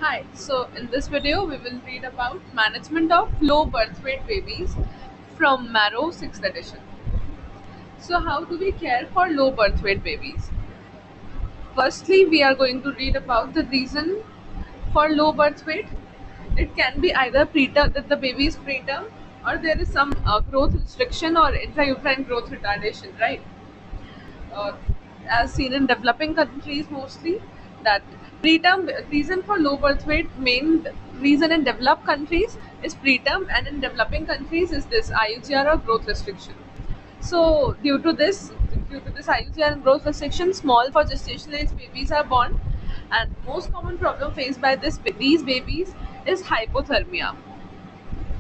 Hi, so in this video we will read about management of low birth weight babies from Marrow 6th edition. So how do we care for low birth weight babies? Firstly, we are going to read about the reason for low birth weight. It can be either preterm, that the baby is preterm, or there is some growth restriction or intrauterine growth retardation, right? uh, as seen in developing countries mostly, that preterm reason for low birth weight, main reason in developed countries is preterm, and in developing countries is this IUGR or growth restriction. So due to this IUGR and growth restriction, small for gestational age babies are born, and most common problem faced by these babies is hypothermia.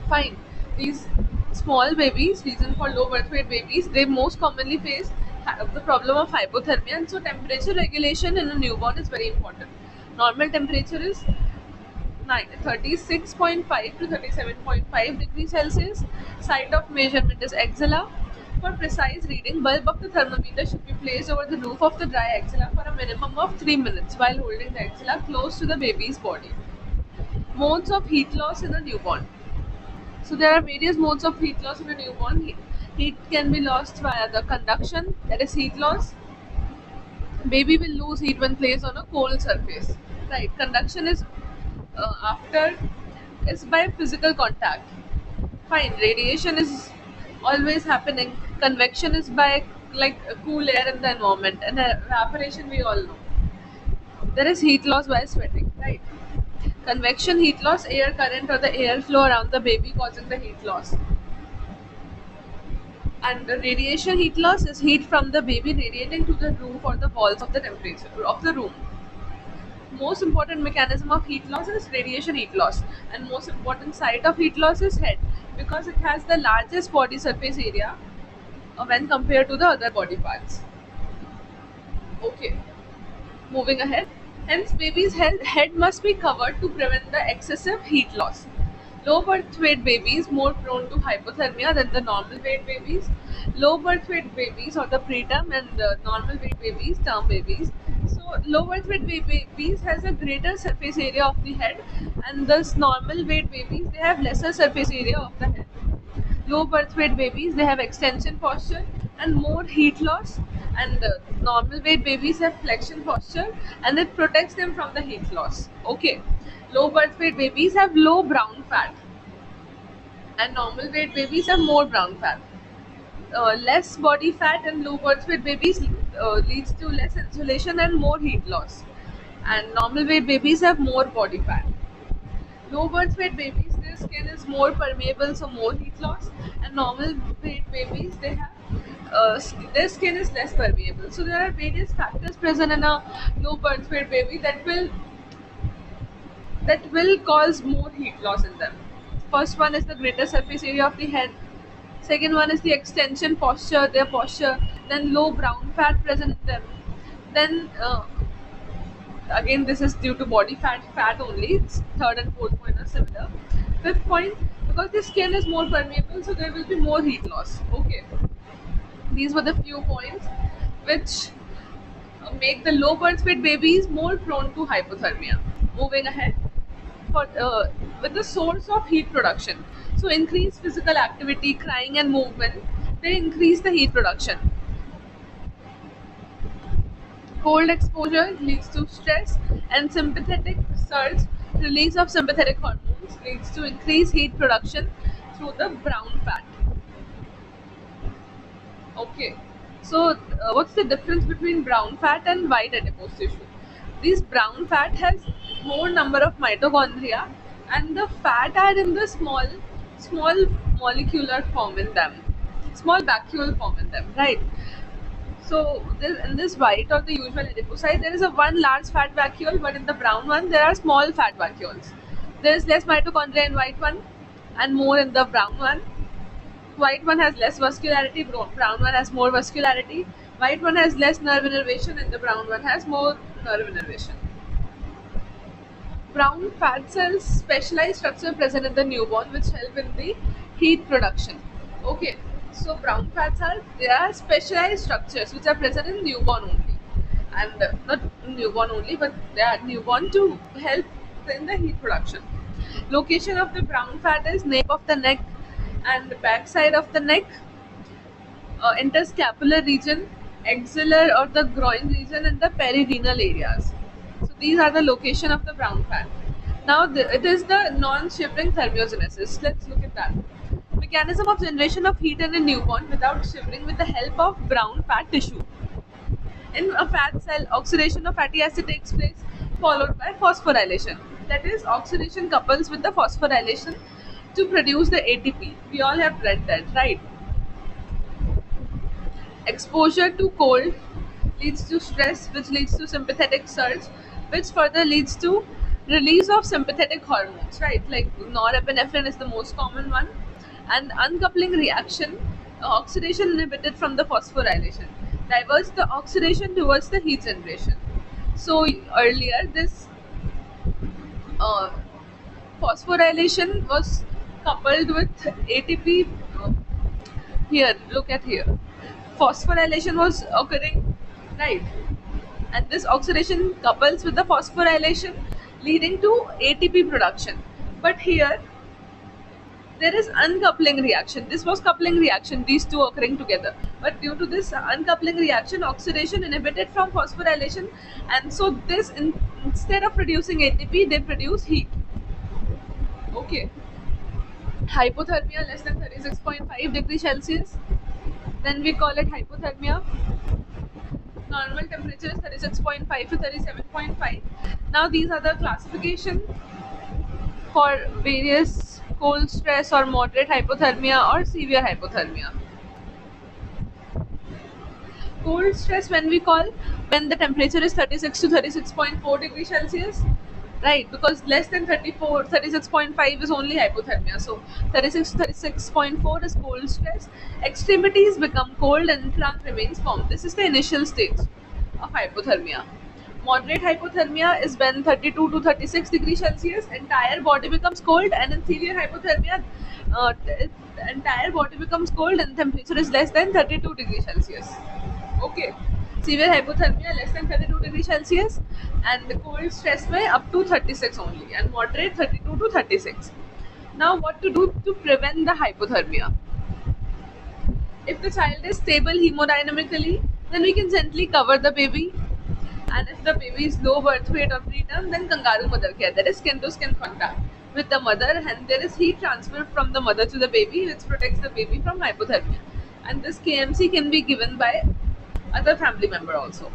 Fine. These small babies, reason for low birth weight babies, they most commonly face the problem of hypothermia, and so temperature regulation in a newborn is very important. Normal temperature is 36.5 to 37.5 degrees Celsius. Site of measurement is axilla. For precise reading, bulb of the thermometer should be placed over the roof of the dry axilla for a minimum of 3 minutes while holding the axilla close to the baby's body. Modes of heat loss in a newborn. So there are various modes of heat loss in a newborn. Heat can be lost via the conduction, that is heat loss. Baby will lose heat when placed on a cold surface. Right. Conduction is after is by physical contact. Fine. Radiation is always happening. Convection is by like cool air in the environment, and evaporation we all know. There is heat loss by sweating. Right. Convection heat loss, air current or the airflow around the baby causing the heat loss. And the radiation heat loss is heat from the baby radiating to the roof or the walls of the temperature of the room. Most important mechanism of heat loss is radiation heat loss, and most important site of heat loss is head, because it has the largest body surface area when compared to the other body parts. Okay, moving ahead. Hence, baby's head must be covered to prevent the excessive heat loss. Low birth weight babies more prone to hypothermia than the normal weight babies. Low birth weight babies or the preterm and the normal weight babies, term babies. So low birth weight babies has a greater surface area of the head, and thus normal weight babies they have lesser surface area of the head. Low birth weight babies they have extension posture and more heat loss, and normal weight babies have flexion posture, and it protects them from the heat loss. Okay, low birth weight babies have low brown fat, and normal weight babies have more brown fat. Less body fat and low birth weight babies leads to less insulation and more heat loss, and normal weight babies have more body fat. Low birth weight babies, their skin is more permeable, so more heat loss, and normal weight babies, their skin is less permeable. So there are various factors present in a low birth weight baby that will cause more heat loss in them. First one is the greater surface area of the head. Second one is the extension posture, their posture. Then low brown fat present in them. Then again this is due to body fat only. It's third and fourth point are similar. Fifth point, because the skin is more permeable, so there will be more heat loss. Okay, these were the few points which make the low birth weight babies more prone to hypothermia. Moving ahead, for with the source of heat production, so increased physical activity, crying and movement, they increase the heat production. Cold exposure leads to stress, and sympathetic surge, release of sympathetic hormones, leads to increased heat production through the brown fat. Okay, so what's the difference between brown fat and white adipose tissue? This brown fat has more number of mitochondria, and the fat are in the small molecular form in them, small vacuole form in them, right? So in this white or the usual adipocyte, there is a one large fat vacuole, but in the brown one, there are small fat vacuoles. There is less mitochondria in white one, and more in the brown one. White one has less vascularity, brown one has more vascularity. White one has less nerve innervation, and the brown one has more nerve innervation. Brown fat cells specialized structure present in the newborn which help in the heat production. Okay, so brown fats are they are specialized structures which are present in newborn only, and not newborn only, but they are newborn to help in the heat production. Location of the brown fat is nape of the neck and the back side of the neck, interscapular region, axillar or the groin region, and the perirenal areas. So these are the location of the brown fat. Now it is the non-shivering thermogenesis. Let's look at that. Mechanism of generation of heat in a newborn without shivering with the help of brown fat tissue. In a fat cell, oxidation of fatty acid takes place, followed by phosphorylation. That is, oxidation couples with the phosphorylation to produce the ATP. We all have read that, right? Exposure to cold leads to stress, which leads to sympathetic surge, which further leads to release of sympathetic hormones, right? Like norepinephrine is the most common one, and uncoupling reaction, oxidation inhibited from the phosphorylation, diverts the oxidation towards the heat generation. So earlier, this uh, phosphorylation was coupled with ATP. Here, look at here. Phosphorylation was occurring, right? And this oxidation couples with the phosphorylation, leading to ATP production. But here, there is uncoupling reaction. This was coupling reaction, these two occurring together. But due to this uncoupling reaction, oxidation inhibited from phosphorylation, and so this instead of producing ATP, they produce heat. Okay. Hypothermia less than 36.5 degrees Celsius. Then we call it hypothermia. Normal temperature is 36.5 to 37.5. Now these are the classification for various cold stress or moderate hypothermia or severe hypothermia. Cold stress when we call when the temperature is 36 to 36.4 degrees Celsius, right? Because less than 36.5 is only hypothermia. So 36 to 36.4 is cold stress. Extremities become cold and trunk remains warm. This is the initial stage of hypothermia. Moderate hypothermia is when 32 to 36 degrees Celsius, entire body becomes cold, and in severe hypothermia, the entire body becomes cold and temperature is less than 32 degrees Celsius. Okay. Severe hypothermia less than 32 degrees Celsius, and the cold stress may up to 36 only, and moderate 32 to 36. Now, what to do to prevent the hypothermia? If the child is stable hemodynamically, then we can gently cover the baby. And if the baby is low birth weight or preterm, then kangaroo mother care, that is skin to skin contact with the mother, and there is heat transfer from the mother to the baby, which protects the baby from hypothermia. And this KMC can be given by other family member also.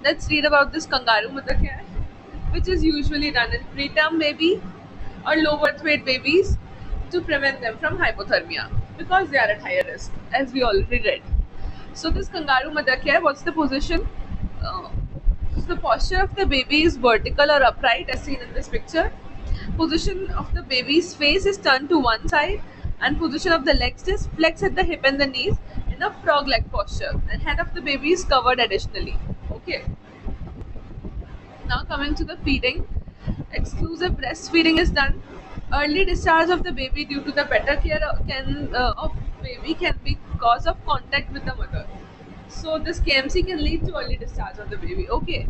Let's read about this kangaroo mother care, which is usually done in preterm baby or low birth weight babies to prevent them from hypothermia because they are at higher risk, as we already read. So this kangaroo mother care, what's the position? So the posture of the baby is vertical or upright as seen in this picture. Position of the baby's face is turned to one side, and position of the legs is flexed at the hip and the knees in a frog-like posture, and head of the baby is covered additionally. Okay. Now coming to the feeding, exclusive breastfeeding is done. Early discharge of the baby due to the better care of baby can be cause of contact with the mother. So this KMC can lead to early discharge of the baby. Okay.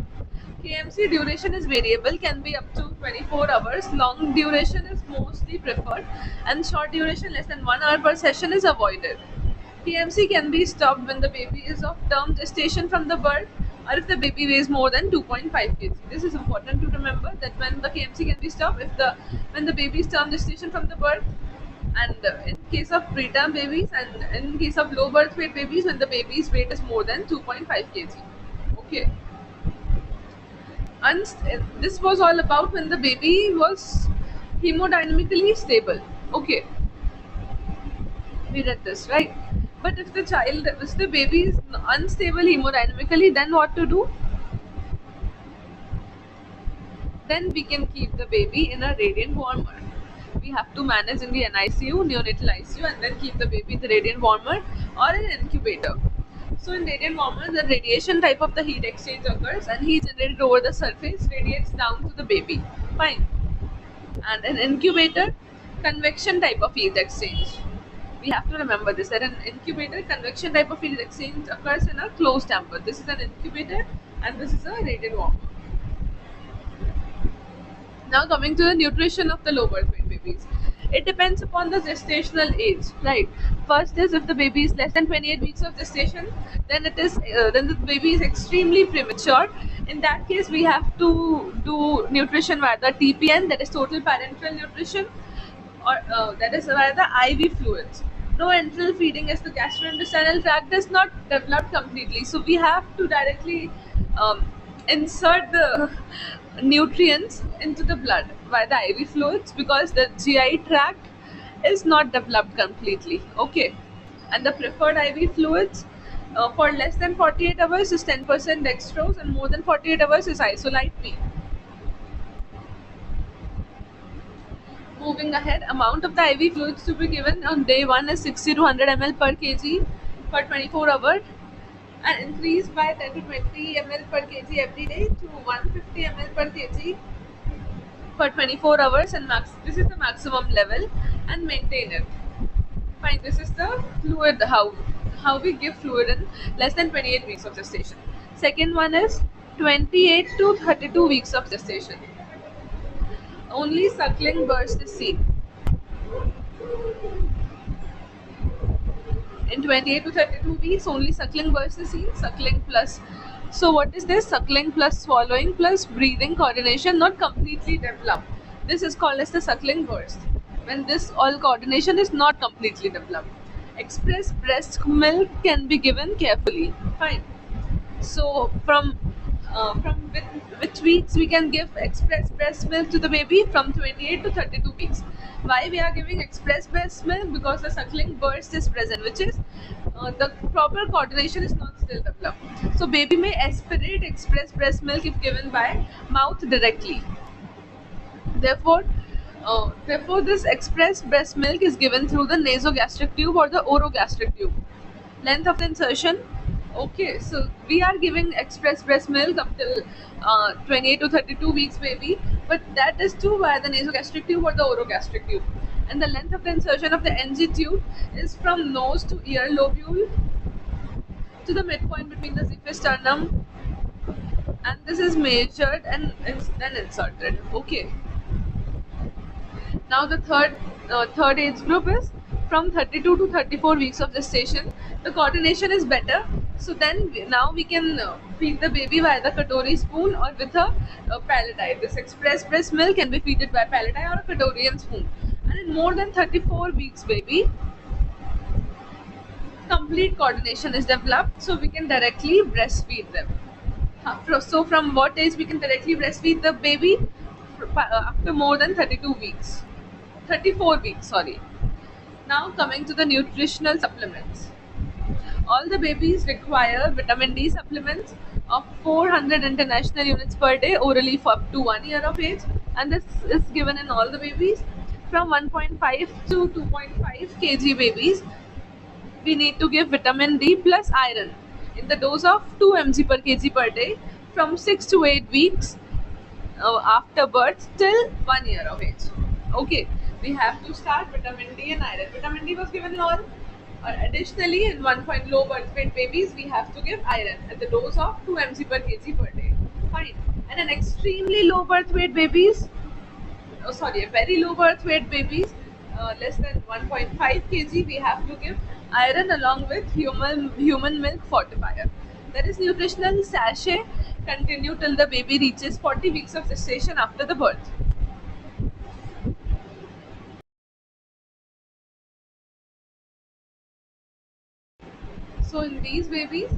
KMC duration is variable, can be up to 24 hours. Long duration is mostly preferred, and short duration less than 1 hour per session is avoided. KMC can be stopped when the baby is of term gestation from the birth, or if the baby weighs more than 2.5 kg. This is important to remember, that when the KMC can be stopped when the baby is term gestation from the birth, and in case of preterm babies, and in case of low birth weight babies, when the baby's weight is more than 2.5 kg. Okay. And this was all about when the baby was hemodynamically stable. Okay. We read this, right? But if the baby is unstable hemodynamically, then what to do? Then we can keep the baby in a radiant warmer. We have to manage in the NICU, neonatal ICU, and then keep the baby in the radiant warmer or an incubator. So in radiant warmer, the radiation type of the heat exchange occurs, and heat generated over the surface radiates down to the baby. Fine. And an incubator, convection type of heat exchange. We have to remember this, that an incubator, convection type of heat exchange occurs in a closed chamber. This is an incubator, and this is a radiant warmer. Now coming to the nutrition of the low birth weight babies. It depends upon the gestational age, right? First is if the baby is less than 28 weeks of gestation, then the baby is extremely premature. In that case, we have to do nutrition via the TPN, that is total parenteral nutrition, or that is via the IV fluids. No enteral feeding as the gastrointestinal tract is not developed completely, so we have to directly um, insert the nutrients into the blood via the IV fluids because the GI tract is not developed completely. Okay, and the preferred IV fluids for less than 48 hours is 10% dextrose, and more than 48 hours is isolite P. Moving ahead, amount of the IV fluids to be given on day 1 is 60 to 100 ml per kg for 24 hours, and increase by 10 to 20 ml per kg every day to 150 ml per kg for 24 hours, and this is the maximum level, and maintain it. Fine, this is the fluid, how we give fluid in less than 28 weeks of gestation. Second one is 28 to 32 weeks of gestation. Only suckling burst is seen. In 28 to 32 weeks, only suckling burst is seen. Suckling plus. So what is this? Suckling plus swallowing plus breathing coordination not completely developed. This is called as the suckling burst. When this all coordination is not completely developed. Express breast milk can be given carefully. Fine. So which weeks we can give express breast milk to the baby? From 28 to 32 weeks. Why we are giving express breast milk? Because the suckling burst is present, which is the proper coordination is not still developed. So baby may aspirate express breast milk if given by mouth directly. Therefore, this express breast milk is given through the nasogastric tube or the orogastric tube. Length of the insertion. Okay, so we are giving express breast milk up till 28 to 32 weeks, baby, but that is too via the nasogastric tube or the orogastric tube. And the length of the insertion of the NG tube is from nose to ear lobule to the midpoint between the xiphisternum, and this is measured and then inserted. Okay. Now the third age group is from 32 to 34 weeks of gestation. The coordination is better, so then now we can feed the baby via the katori spoon or with a palate. This express breast milk can be fed by palate or a katori and spoon. And in more than 34 weeks, baby, complete coordination is developed, so we can directly breastfeed them. So from what age we can directly breastfeed the baby? After more than 32 weeks. 34 weeks, sorry. Now coming to the nutritional supplements. All the babies require vitamin D supplements of 400 international units per day orally for up to 1 year of age, and this is given in all the babies. From 1.5 to 2.5 kg babies, we need to give vitamin D plus iron in the dose of 2 mg per kg per day from 6 to 8 weeks after birth till 1 year of age. Okay, we have to start vitamin D and iron. Vitamin D was given in all. Additionally, in 1 point low birth weight babies, we have to give iron at the dose of 2 mg per kg per day. Fine. And in extremely low birth weight babies, a very low birth weight babies, less than 1.5 kg, we have to give iron along with human milk fortifier. That is nutritional sachet continue till the baby reaches 40 weeks of gestation after the birth. So in these babies,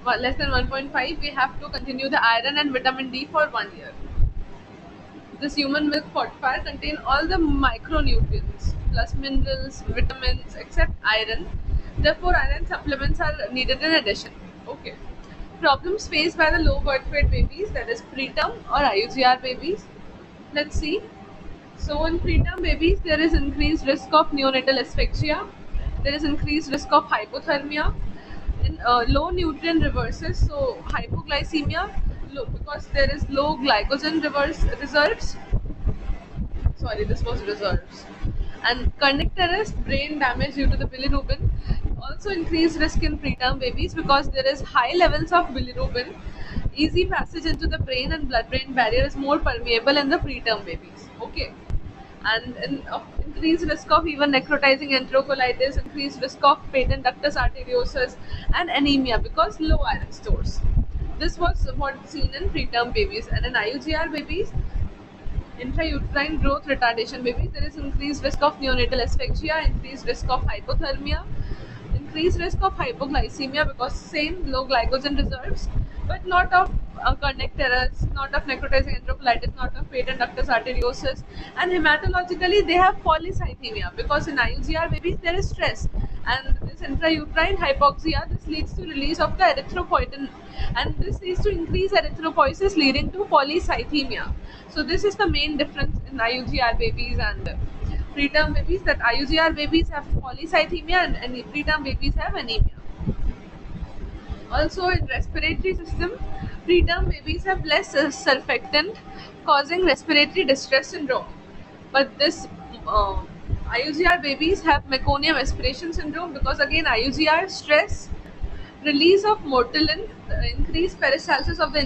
less than 1.5, we have to continue the iron and vitamin D for 1 year. This human milk fortifier contain all the micronutrients plus minerals, vitamins except iron. Therefore, iron supplements are needed in addition. Okay. Problems faced by the low birth weight babies, that is preterm or IUGR babies. Let's see. So in preterm babies, there is increased risk of neonatal asphyxia. There is increased risk of hypothermia. In low nutrient reverses, so hypoglycemia, because there is low glycogen reserves. Sorry, this was reserves. And connect arrest, brain damage due to the bilirubin. Also increased risk in preterm babies because there is high levels of bilirubin Easy passage into the brain and blood-brain barrier is more permeable in the preterm babies. Okay, and increased risk of even necrotizing enterocolitis, increased risk of patent ductus arteriosus, and anemia because low iron stores. This was what seen in preterm babies, and in IUGR babies, intrauterine growth retardation babies, there is increased risk of neonatal asphyxia, increased risk of hypothermia, increased risk of hypoglycemia because same low glycogen reserves, but not of connectors, not of necrotizing enterocolitis, not of patent ductus arteriosus, and hematologically they have polycythemia because in IUGR babies there is stress, and this intrauterine hypoxia, this leads to release of the erythropoietin, and this leads to increased erythropoiesis leading to polycythemia. So this is the main difference in IUGR babies and preterm babies, that IUGR babies have polycythemia and preterm babies have anemia. Also in respiratory system, preterm babies have less surfactant causing respiratory distress syndrome. But this IUGR babies have meconium aspiration syndrome because again IUGR stress, release of mortalin, increased peristalsis of the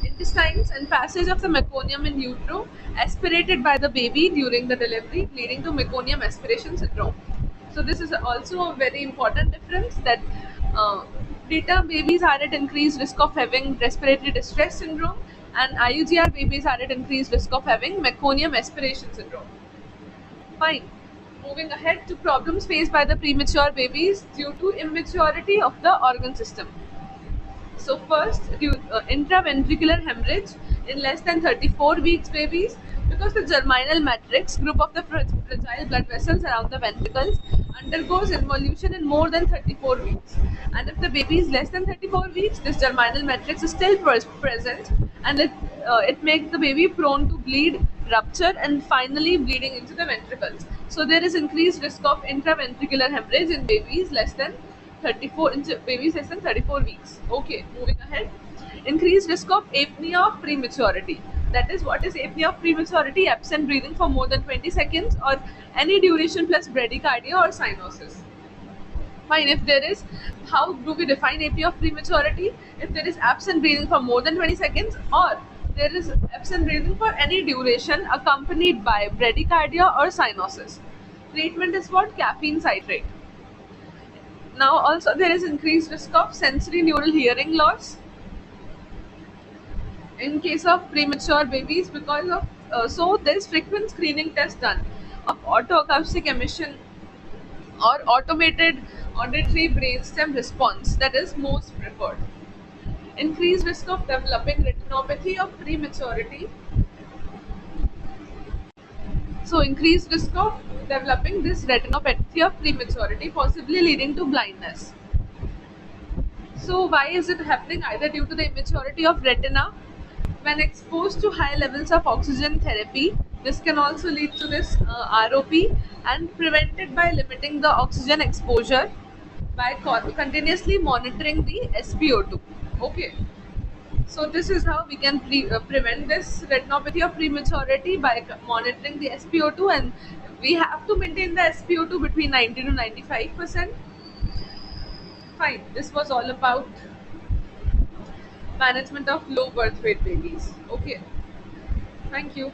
intestines, and passage of the meconium in utero aspirated by the baby during the delivery, leading to meconium aspiration syndrome. So this is also a very important difference, that preterm babies are at increased risk of having respiratory distress syndrome, and IUGR babies are at increased risk of having meconium aspiration syndrome. Fine. Moving ahead to problems faced by the premature babies due to immaturity of the organ system. So first, intraventricular hemorrhage in less than 34 weeks babies, because the germinal matrix group of the fragile blood vessels around the ventricles undergoes involution in more than 34 weeks. And if the baby is less than 34 weeks, this germinal matrix is still present, and it makes the baby prone to bleed, rupture, and finally bleeding into the ventricles. So there is increased risk of intraventricular hemorrhage in babies less than 34 babies less than 34 weeks. Okay, moving ahead. Increased risk of apnea of prematurity. That is, what is apnea of prematurity? Absent breathing for more than 20 seconds or any duration plus bradycardia or cyanosis. Fine, if there is, how do we define apnea of prematurity? If there is absent breathing for more than 20 seconds or there is absent breathing for any duration accompanied by bradycardia or cyanosis. Treatment is what? Caffeine citrate. Now also there is increased risk of sensory neural hearing loss in case of premature babies because of so there is frequent screening test done of autoacoustic emission or automated auditory brainstem response, that is most preferred. Increased risk of developing retinopathy of prematurity. So increased risk of developing this retinopathy of prematurity, possibly leading to blindness. So why is it happening? Either due to the immaturity of retina, when exposed to high levels of oxygen therapy, this can also lead to this ROP, and prevented by limiting the oxygen exposure by continuously monitoring the SpO2. Okay, so this is how we can prevent this retinopathy of prematurity by monitoring the SpO2, and we have to maintain the SpO2 between 90 to 95%. Fine, this was all about management of low birth weight babies. Okay, thank you.